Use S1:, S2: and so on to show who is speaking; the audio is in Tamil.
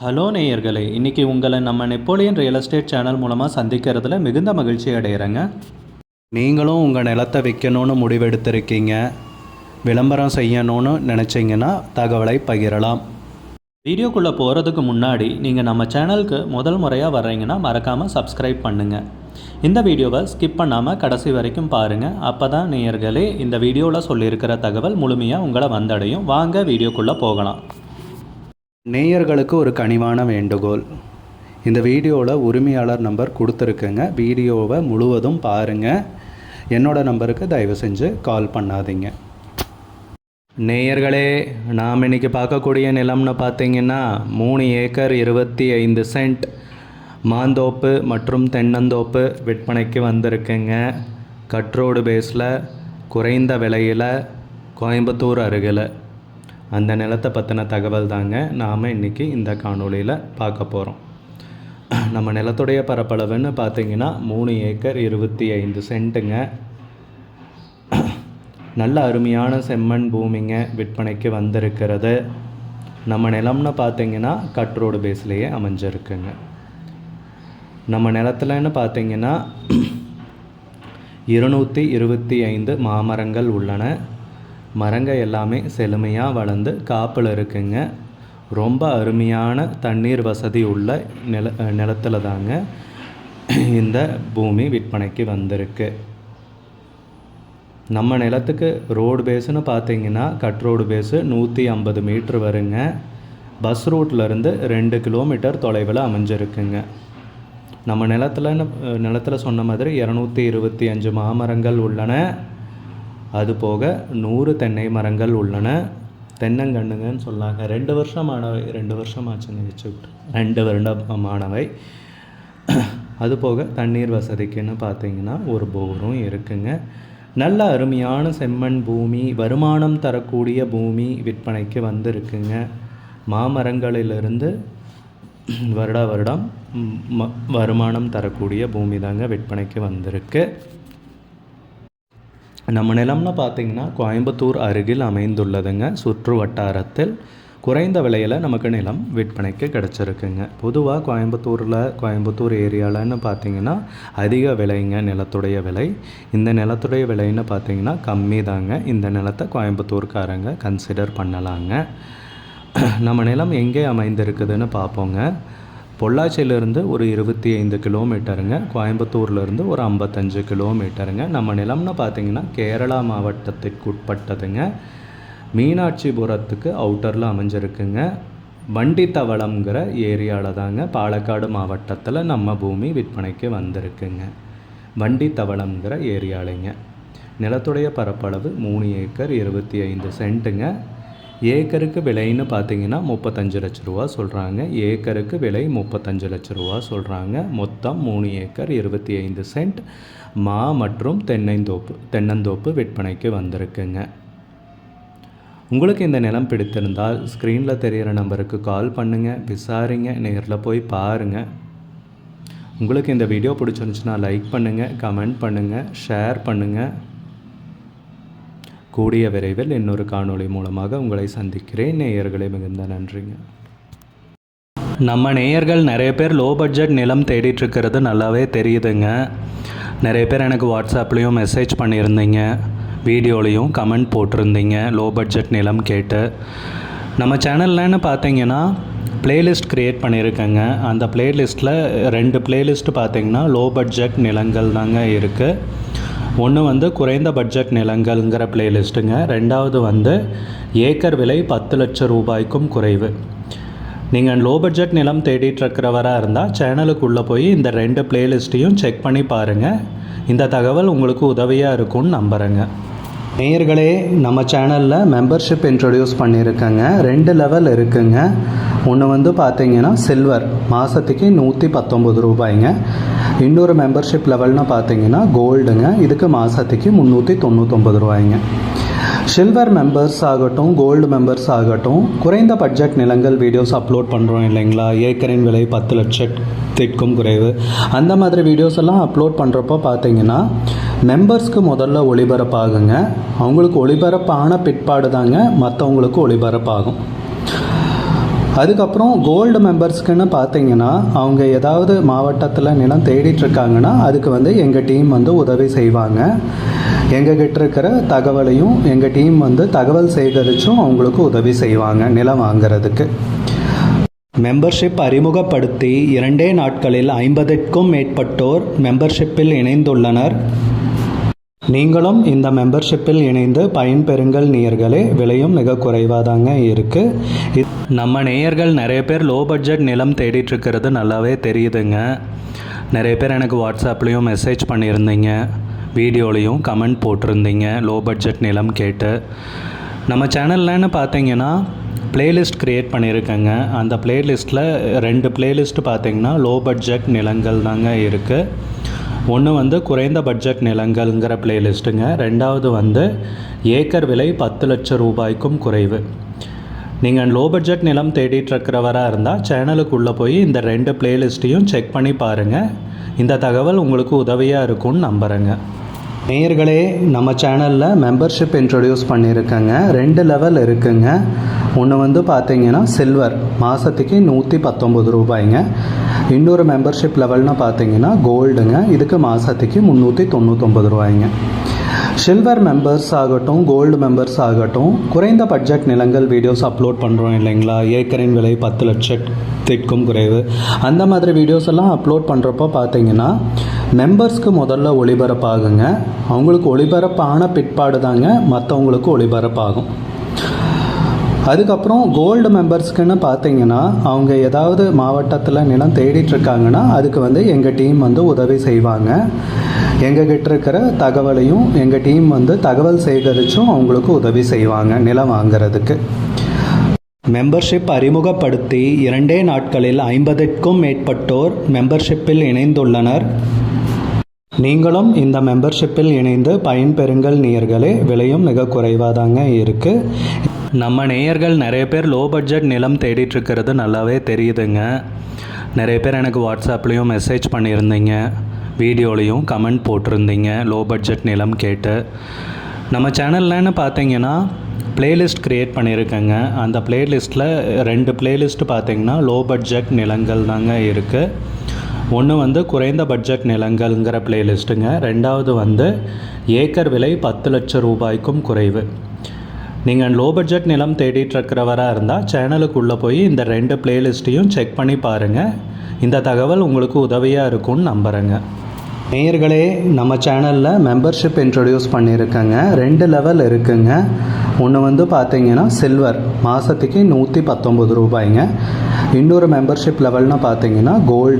S1: ஹலோ நேயர்களே, இன்றைக்கி உங்களை நம்ம நெப்போலியன் ரியல் எஸ்டேட் சேனல் மூலமாக சந்திக்கிறதுல மிகுந்த மகிழ்ச்சி அடைகிறேங்க. நீங்களும் உங்கள் நிலத்தை விற்கணும்னு முடிவெடுத்திருக்கீங்க, விளம்பரம் செய்யணும்னு நினச்சிங்கன்னா தகவலை பகிரலாம். வீடியோக்குள்ளே போகிறதுக்கு முன்னாடி நீங்கள் நம்ம சேனலுக்கு முதல் முறையாக வர்றீங்கன்னா மறக்காமல் சப்ஸ்கிரைப் பண்ணுங்கள். இந்த வீடியோவை ஸ்கிப் பண்ணாமல் கடைசி வரைக்கும் பாருங்கள். அப்போ தான் நேயர்களே இந்த வீடியோவில் சொல்லியிருக்கிற தகவல் முழுமையாக உங்களை வந்தடையும். வாங்க வீடியோக்குள்ளே போகலாம். நேயர்களுக்கு ஒரு கனிவான வேண்டுகோள், இந்த வீடியோவில் உரிமையாளர் நம்பர் கொடுத்துருக்குங்க. வீடியோவை முழுவதும் பாருங்கள். என்னோடய நம்பருக்கு தயவு செஞ்சு கால் பண்ணாதீங்க. நேயர்களே, நாம் இன்றைக்கி பார்க்கக்கூடிய நிலம்னு பார்த்தீங்கன்னா 3 ஏக்கர் 25 சென்ட் மாந்தோப்பு மற்றும் தென்னந்தோப்பு விற்பனைக்கு வந்திருக்குங்க. கட்ரோடு பேஸில் குறைந்த விலையில் கோயம்புத்தூர் அருகில். அந்த நிலத்தை பற்றின தகவல் தாங்க நாம் இன்றைக்கி இந்த காணொளியில் பார்க்க போகிறோம். நம்ம நிலத்துடைய பரப்பளவுன்னு பார்த்திங்கன்னா 3 ஏக்கர் 25 சென்ட்டுங்க. நல்ல அருமையான செம்மண் பூமிங்க விற்பனைக்கு வந்திருக்கிறது. நம்ம நிலம்னு பார்த்திங்கன்னா கட்ரோடு பேஸ்லேயே அமைஞ்சிருக்குங்க. நம்ம நிலத்துலன்னு பார்த்திங்கன்னா 225 மாமரங்கள் உள்ளன. மரங்கள் எல்லாமே செழுமையாக வளர்ந்து காப்பில் இருக்குங்க. ரொம்ப அருமையான தண்ணீர் வசதி உள்ள நிலத்தில் தாங்க இந்த பூமி விற்பனைக்கு வந்திருக்கு. நம்ம நிலத்துக்கு ரோடு பேஸுன்னு பார்த்தீங்கன்னா கட்ரோடு பேஸு 150 மீட்ரு வருங்க. பஸ் ரூட்லேருந்து 2 கிலோமீட்டர் தொலைவில் அமைஞ்சிருக்குங்க. நம்ம நிலத்தில் சொன்ன மாதிரி 225 மாமரங்கள் உள்ளன. அதுபோக 100 தென்னை மரங்கள் உள்ளன. தென்னங்கண்ணுங்கன்னு சொல்லாங்க. 2 வருஷமானவை, 2 வருஷமாச்சுங்க வச்சு விட்டு 2 வருடமானவை. அதுபோக தண்ணீர் வசதிக்குன்னு பார்த்தீங்கன்னா ஒரு போரும் இருக்குங்க. நல்ல அருமையான செம்மண் பூமி, வருமானம் தரக்கூடிய பூமி விற்பனைக்கு வந்திருக்குங்க. மாமரங்களிலிருந்து வருடம் வருமானம் தரக்கூடிய பூமி தாங்க விற்பனைக்கு வந்திருக்கு. நம்ம நிலம்னு பார்த்திங்கன்னா கோயம்புத்தூர் அருகில் அமைந்துள்ளதுங்க. சுற்று வட்டாரத்தில் குறைந்த விலையில் நமக்கு நிலம் விற்பனைக்கு கிடச்சிருக்குங்க. பொதுவாக கோயம்புத்தூர் ஏரியாவில்னு பார்த்திங்கன்னா அதிக விலைங்க நிலத்துடைய விலை. இந்த நிலத்துடைய விலைன்னு பார்த்திங்கன்னா கம்மி தாங்க. இந்த நிலத்தை கோயம்புத்தூர்காரங்க கன்சிடர் பண்ணலாங்க. நம்ம நிலம் எங்கே அமைந்திருக்குதுன்னு பார்ப்போங்க. பொள்ளாச்சியிலேருந்து ஒரு 25 கிலோமீட்டருங்க. கோயம்புத்தூர்லேருந்து ஒரு 55 கிலோமீட்டருங்க. நம்ம நிலம்னு பார்த்திங்கன்னா கேரளா மாவட்டத்திற்கு உட்பட்டதுங்க. மீனாட்சிபுரத்துக்கு அவுட்டரில் அமைஞ்சிருக்குங்க. வண்டித்தவளம்ங்கிற ஏரியாவில் தாங்க பாலக்காடு மாவட்டத்தில் நம்ம பூமி விற்பனைக்கு வந்திருக்குங்க. வண்டித்தவளம்ங்கிற ஏரியாலைங்க. நிலத்துடைய பரப்பளவு 3 ஏக்கர் 25 சென்ட்டுங்க. ஏக்கருக்கு விலைன்னு பார்த்தீங்கன்னா 35 லட்ச ரூபா சொல்கிறாங்க. ஏக்கருக்கு விலை 35 லட்ச ரூபா சொல்கிறாங்க. மொத்தம் 3 ஏக்கர் 25 சென்ட் மா மற்றும் தென்னந்தோப்பு விற்பனைக்கு வந்திருக்குங்க. உங்களுக்கு இந்த நிலம் பிடித்திருந்தால் ஸ்க்ரீனில் தெரிகிற நம்பருக்கு கால் பண்ணுங்கள், விசாரிங்க, நேரில் போய் பாருங்கள். உங்களுக்கு இந்த வீடியோ பிடிச்சிருந்துச்சுன்னா லைக் பண்ணுங்கள், கமெண்ட் பண்ணுங்கள், ஷேர் பண்ணுங்கள். கூடிய விரைவில் இன்னொரு காணொளி மூலமாக உங்களை சந்திக்கிறேன். நேயர்களே, மிகுந்த நன்றிங்க. நம்ம நேயர்கள் நிறைய பேர் லோ பட்ஜெட் நிலம் தேடிட்டுருக்கிறது நல்லாவே தெரியுதுங்க. நிறைய பேர் எனக்கு வாட்ஸ்அப்லேயும் மெசேஜ் பண்ணியிருந்தீங்க, வீடியோலையும் கமெண்ட் போட்டிருந்தீங்க லோ பட்ஜெட் நிலம் கேட்டு. நம்ம சேனல்லன்னு பார்த்தீங்கன்னா ப்ளேலிஸ்ட் க்ரியேட் பண்ணியிருக்கேங்க. அந்த ப்ளேலிஸ்ட்டில் 2 ப்ளேலிஸ்ட்டு பார்த்தீங்கன்னா லோ பட்ஜெட் நிலங்கள் தாங்க இருக்குது. ஒன்று குறைந்த பட்ஜெட் நிலங்கள்ங்கிற பிளேலிஸ்ட்டுங்க. ரெண்டாவது ஏக்கர் விலை 10 லட்சம் ரூபாய்க்கும் குறைவு. நீங்கள் லோ பட்ஜெட் நிலம் தேடிட்டுருக்கிறவராக இருந்தால் சேனலுக்குள்ளே போய் இந்த 2 பிளேலிஸ்ட்டையும் செக் பண்ணி பாருங்கள். இந்த தகவல் உங்களுக்கு உதவியாக இருக்கும்னு நம்புகிறேங்க. நேயர்களே, நம்ம சேனலில் மெம்பர்ஷிப் இன்ட்ரடியூஸ் பண்ணியிருக்கேங்க. 2 லெவல் இருக்குங்க. ஒன்று பார்த்தீங்கன்னா சில்வர், மாதத்துக்கு 119 ரூபாய்ங்க. இன்னொரு மெம்பர்ஷிப் லெவல்னு பார்த்தீங்கன்னா கோல்டுங்க. இதுக்கு மாதத்துக்கு 399 ரூபாய்ங்க. சில்வர் மெம்பர்ஸ் ஆகட்டும், கோல்டு மெம்பர்ஸ் ஆகட்டும், குறைந்த பட்ஜெட் நிலங்கள் வீடியோஸ் அப்லோட் பண்ணுறோம் இல்லைங்களா, ஏக்கரின் விலை 10 லட்சத்திற்கும் குறைவு, அந்த மாதிரி வீடியோஸ் எல்லாம் அப்லோட் பண்ணுறப்போ பார்த்தீங்கன்னா மெம்பர்ஸ்க்கு முதல்ல ஒளிபரப்பாகுங்க. அவங்களுக்கு ஒளிபரப்பான பிற்பாடு தாங்க மற்றவங்களுக்கு ஒளிபரப்பாகும். அதுக்கப்புறம் கோல்டு மெம்பர்ஸ்க்குன்னு பார்த்தீங்கன்னா அவங்க ஏதாவது மாவட்டத்தில் நிலம் தேடிட்டுருக்காங்கன்னா அதுக்கு வந்து எங்கள் டீம் வந்து உதவி செய்வாங்க. எங்ககிட்ட இருக்கிற தகவலையும் எங்கள் டீம் வந்து தகவல் சேகரித்தும் அவங்களுக்கு உதவி செய்வாங்க நிலம் வாங்கிறதுக்கு. மெம்பர்ஷிப் அறிமுகப்படுத்தி 2 நாட்களில் 50க்கும் மேற்பட்டோர் மெம்பர்ஷிப்பில் இணைந்துள்ளனர். நீங்களும் இந்த மெம்பர்ஷிப்பில் இணைந்து பயன்பெறுங்கள் நேயர்களே. விலையும் மிக குறைவாக தாங்க இருக்குது. நம்ம நேயர்கள் நிறைய பேர் லோ பட்ஜெட் நிலம் தேடிட்டுருக்கிறது நல்லாவே தெரியுதுங்க. நிறைய பேர் எனக்கு வாட்ஸ்அப்லேயும் மெசேஜ் பண்ணியிருந்தீங்க, வீடியோலையும் கமெண்ட் போட்டிருந்தீங்க லோ பட்ஜெட் நிலம் கேட்டு. நம்ம சேனல்லன்னு பார்த்தீங்கன்னா பிளேலிஸ்ட் க்ரியேட் பண்ணியிருக்கேங்க. அந்த பிளேலிஸ்ட்டில் 2 பிளேலிஸ்ட்டு பார்த்தீங்கன்னா லோ பட்ஜெட் நிலங்கள் தாங்க இருக்குது. ஒன்று வந்து குறைந்த பட்ஜெட் நிலங்கள்ங்கிற பிளேலிஸ்ட்டுங்க. 2வது வந்து ஏக்கர் விலை 10 லட்சம் ரூபாய்க்கும் குறைவு. நீங்கள் லோ பட்ஜெட் நிலம் தேடிட்டுருக்கிறவராக இருந்தால் சேனலுக்குள்ளே போய் இந்த 2 பிளேலிஸ்ட்டையும் செக் பண்ணி பாருங்கள். இந்த தகவல் உங்களுக்கு உதவியாக இருக்கும்னு நம்புகிறேங்க. நேயர்களே, நம்ம சேனலில் மெம்பர்ஷிப் இன்ட்ரடியூஸ் பண்ணியிருக்கேங்க. 2 லெவல் இருக்குங்க. ஒன்று வந்து பார்த்தீங்கன்னா சில்வர், மாதத்துக்கு 119 ரூபாய்ங்க. இன்னொரு மெம்பர்ஷிப் லெவல்னு பார்த்தீங்கன்னா கோல்டுங்க, இதுக்கு மாதத்துக்கு 399 ரூபாய்ங்க. சில்வர் மெம்பர்ஸ் ஆகட்டும், கோல்டு மெம்பர்ஸ் ஆகட்டும், குறைந்த பட்ஜெட் நிலங்கள் வீடியோஸ் அப்லோட் பண்ணுறோம் இல்லைங்களா, ஏக்கரின் விலை 10 லட்சத்திற்கும் குறைவு, அந்த மாதிரி வீடியோஸ் எல்லாம் அப்லோட் பண்ணுறப்போ பார்த்தீங்கன்னா மெம்பர்ஸ்க்கு முதல்ல ஒளிபரப்பாகுங்க. அவங்களுக்கு ஒளிபரப்பான பிற்பாடு தாங்க மற்றவங்களுக்கு ஒளிபரப்பாகும். அதுக்கப்புறம் கோல்டு மெம்பர்ஸ்க்குன்னு பார்த்தீங்கன்னா அவங்க ஏதாவது மாவட்டத்தில் நிலம் தேடிட்டுருக்காங்கன்னா அதுக்கு வந்து எங்கள் டீம் வந்து உதவி செய்வாங்க. எங்ககிட்ட இருக்கிற தகவலையும் எங்கள் டீம் வந்து தகவல் சேகரித்தும் அவங்களுக்கு உதவி செய்வாங்க நிலம் வாங்கிறதுக்கு. மெம்பர்ஷிப் அறிமுகப்படுத்தி 2 நாட்களில் 50க்கும் மேற்பட்டோர் மெம்பர்ஷிப்பில் இணைந்துள்ளனர். நீங்களும் இந்த மெம்பர்ஷிப்பில் இணைந்து பயன்பெறுங்கள் நேயர்களே. விலையும் மிக குறைவாக தாங்க இருக்குது. நம்ம நேயர்கள் நிறைய பேர் லோ பட்ஜெட் நிலம் தேடிட்டுருக்கிறது நல்லாவே தெரியுதுங்க. நிறைய பேர் எனக்கு வாட்ஸ்அப்லேயும் மெசேஜ் பண்ணியிருந்தீங்க, வீடியோலையும் கமெண்ட் போட்டிருந்தீங்க லோ பட்ஜெட் நிலம் கேட்டு. நம்ம சேனல்லன்னு பார்த்தீங்கன்னா பிளேலிஸ்ட் க்ரியேட் பண்ணியிருக்கேங்க. அந்த பிளேலிஸ்ட்டில் 2 பிளேலிஸ்ட்டு பார்த்தீங்கன்னா லோ பட்ஜெட் நிலங்கள் தாங்க இருக்குது. ஒன்று வந்து குறைந்த பட்ஜெட் நிலங்கள்ங்கிற பிளேலிஸ்ட்டுங்க. 2வது வந்து ஏக்கர் விலை 10 லட்சம் ரூபாய்க்கும் குறைவு. நீங்கள் லோ பட்ஜெட் நிலம் தேடிட்டுருக்கிறவராக இருந்தால் சேனலுக்குள்ளே போய் இந்த 2 பிளேலிஸ்ட்டையும் செக் பண்ணி பாருங்கள். இந்த தகவல் உங்களுக்கு உதவியாக இருக்கும்னு நம்புகிறேங்க. நேயர்களே, நம்ம சேனலில் மெம்பர்ஷிப் இன்ட்ரடியூஸ் பண்ணியிருக்கேங்க. 2 லெவல் இருக்குங்க. ஒன்று வந்து பார்த்தீங்கன்னா சில்வர், மாதத்துக்கு 119 ரூபாய்ங்க. இன்னொரு மெம்பர்ஷிப் லெவல்னு பார்த்தீங்கன்னா கோல்டு.